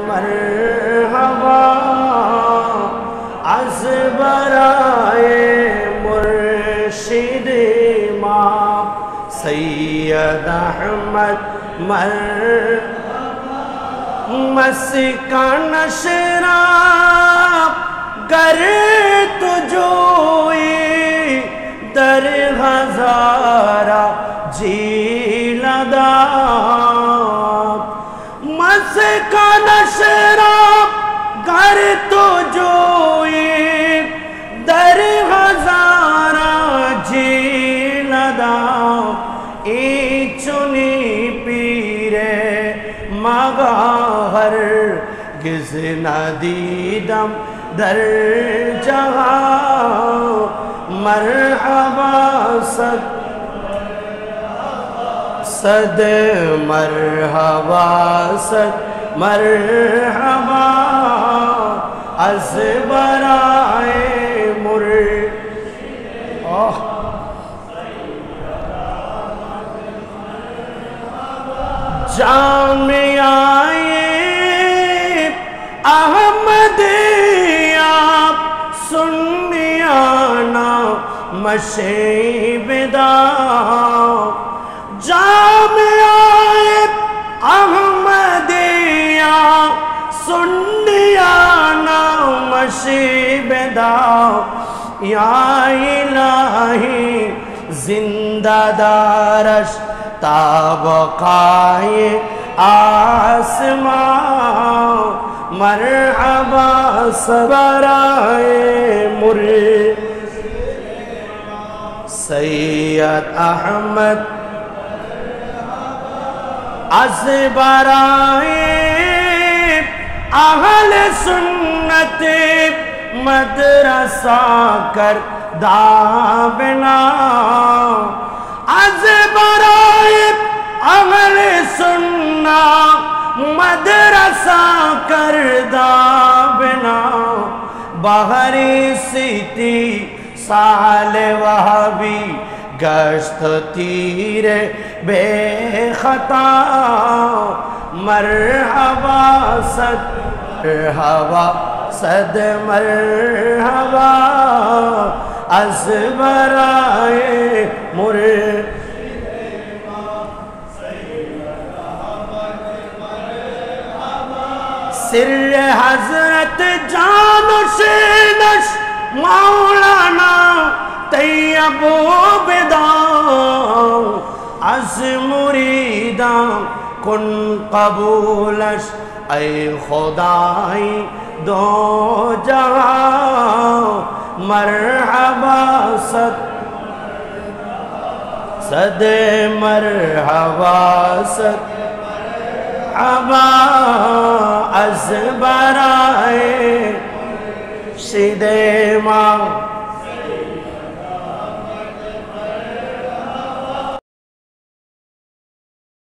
مرحبا از برائے مرشد امام سید احمد مسکن شراب گر تو جوئی در ہزارہ جیلدہ مسکن شراب گر تو جوئی در ہزارہ جیلدہ ای چنی پیرے مگا ہرگز ندیدم در جہاں مرحبا صد مرحبا صد مرحبا از برائے جامعہ احمدیہ سنیانہ مشیبدہ جامعہ احمدیہ سنیانہ مشیبدہ یا الہی زندہ دارش تابقائے آسمان مرحبا برائے مرشد سید احمد از برائے اہل سنت مدرسہ کردہ بنا از برائے اہل سنت مدرسہ کردہ بنا بہری سیتی سال وہابی گشت تیر بے خطا مرحبا صد مرحبا صد مرحبا از برائے مرشد سر حضرت جانشینش مولانا طیب بدا از مریداں کن قبولش اے خدائی دو جہاں مرحبا صد مرحبا صد مرحبا از برائے مرشد امام